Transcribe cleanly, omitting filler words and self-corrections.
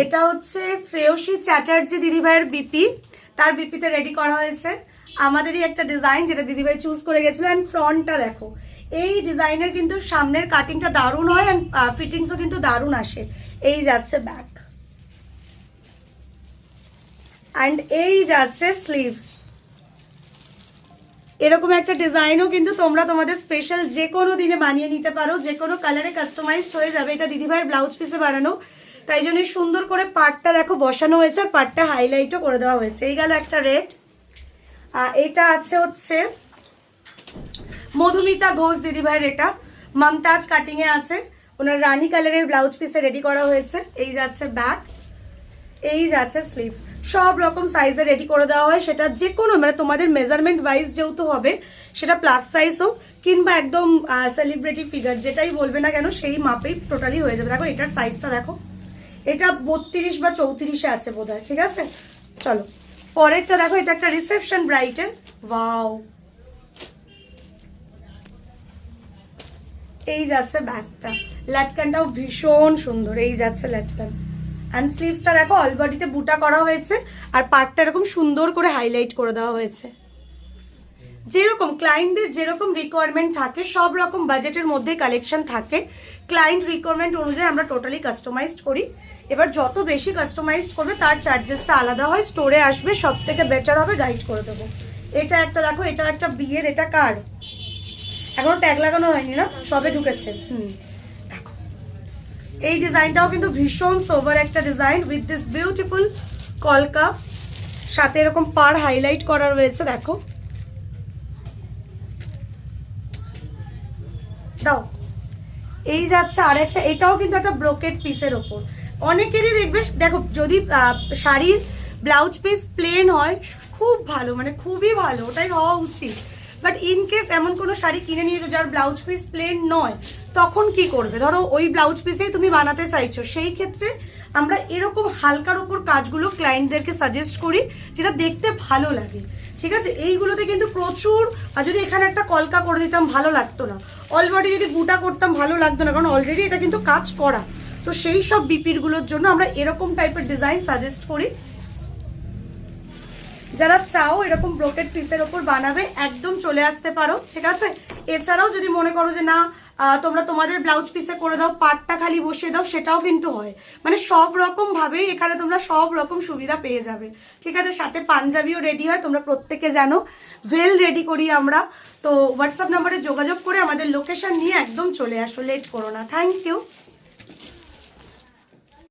এটা হচ্ছে শ্রেয়সী চ্যাটার্জি দিদিভাইয়ের বিপি, তার বিপিতে রেডি করা হয়েছে আমাদেরই একটা ডিজাইন যেটা দিদিভাই চুজ করে গেছিল। অ্যান্ড ফ্রন্টটা দেখো, এই ডিজাইনের কিন্তু সামনের কাটিংটা দারুণ হয় অ্যান্ড ফিটিংসও কিন্তু দারুণ আসে। এই যাচ্ছে ব্যাক অ্যান্ড এই যাচ্ছে স্লিভস। এরকম একটা ডিজাইনও কিন্তু তোমরা তোমাদের স্পেশাল যে কোনো দিনে বানিয়ে নিতে পারো, যে কোনো কালারে কাস্টমাইজড হয়ে যাবে। এটা দিদিভাইয়ের ব্লাউজ পিসে বানানো, তাই জন্য সুন্দর করে পাটটা দেখো বসানো হয়েছে আর পাটটা হাইলাইটও করে দেওয়া হয়েছে। এই গেল একটা রেড। এটা আছে হচ্ছে মধুমিতা ঘোষ দিদিভাইয়ের, এটা মমতাজ কাটিংয়ে আছে, ওনার রানী কালারের ব্লাউজ পিসে রেডি করা হয়েছে। এই যাচ্ছে ব্যাক, এই যাচ্ছে স্লিভস, সব রকম সাইজে রেডি করে দেওয়া হয়। সেটা যে কোনো মানে তোমাদের মেজারমেন্ট ওয়াইজ যেহেতু হবে, সেটা প্লাস সাইজ হোক কিংবা একদম সেলিব্রিটি ফিগার যেটাই বলবে না কেন সেই মাপেই টোটালি হয়ে যাবে। দেখো এটার সাইজটা দেখো, এটা 32 বা 34-এ আছে বোধহয়, ঠিক আছে। চলো পরেরটা দেখো, এটা একটা রিসেপশন ব্রাইটের, ওয়াও। এই যাচ্ছে ব্যাকটা, ল্যাটকানটাও ভীষণ সুন্দর, এই যাচ্ছে ল্যাটকান। অ্যান্ড স্লিভসটা দেখো অল বডিতে বুটা করা হয়েছে আর পার্টটা এরকম সুন্দর করে হাইলাইট করে দেওয়া হয়েছে। যেরকম ক্লায়েন্টদের যেরকম রিকোয়ারমেন্ট থাকে, সব রকম বাজেটের মধ্যে কালেকশন থাকে। ক্লায়েন্ট রিকোয়ারমেন্ট অনুযায়ী আমরা টোটালি কাস্টমাইজড করি। এবার যত বেশি কাস্টমাইজড করবে তার চার্জেসটা আলাদা হয়, স্টোরে আসবে সব থেকে বেটার হবে, গাইড করে দেবো। এটা একটা দেখো, এটা একটা বিয়ের, এটা কার এখনো ট্যাগ লাগানো হয়নি না, সবে ঢুকেছে। দেখো এই ডিজাইনটাও কিন্তু ভীষণ সোভার একটা ডিজাইন উইথ দিস বিউটিফুল কলকা, সাথে এরকম পার হাইলাইট করা রয়েছে। দেখো দাও, এই যাচ্ছে আরেকটা, এটাও কিন্তু একটা ব্রোকেড পিসের ওপর। অনেকেরই দেখবে দেখো, যদি শাড়ির ব্লাউজ পিস প্লেন হয় খুব ভালো, মানে খুবই ভালো, ওটাই হওয়া উচিত। বাট ইন কেস এমন কোনো শাড়ি কিনে নিয়েছো যার ব্লাউজ পিস প্লেন নয়, তখন কি করবে? ধরো ওই ব্লাউজ পিসেই তুমি বানাতে চাইছো, সেই ক্ষেত্রে আমরা এরকম হালকার ওপর কাজগুলো ক্লায়েন্টদেরকে সাজেস্ট করি, যেটা দেখতে ভালো লাগে, ঠিক আছে। এইগুলোতে কিন্তু প্রচুর, আর যদি এখানে একটা কলকা করে দিতাম ভালো লাগতো না, অলরেডি যদি বুটা করতাম ভালো লাগতো না, কারণ অলরেডি এটা কিন্তু কাজ করা। তো সেই সব বিপিরগুলোর জন্য আমরা এরকম টাইপের ডিজাইন সাজেস্ট করি। যারা চাও এরকম ব্রোকেড পিসের ওপর বানাবে, একদম চলে আসতে পারো, ঠিক আছে। এছাড়াও যদি মনে করো যে না তোমরা তোমাদের ব্লাউজ পিসে করে দাও, পাটটা খালি বসিয়ে দাও, সেটাও কিন্তু হয়। মানে সব রকম ভাবেই এখানে তোমরা সব রকম সুবিধা পেয়ে যাবে, ঠিক আছে। সাথে পাঞ্জাবিও রেডি হয়, তোমরা প্রত্যেকে জানো ভেল রেডি করি আমরা। তো হোয়াটসঅ্যাপ নাম্বারে যোগাযোগ করে আমাদের লোকেশন নিয়ে একদম চলে আসো, লেট করো না। Thank you.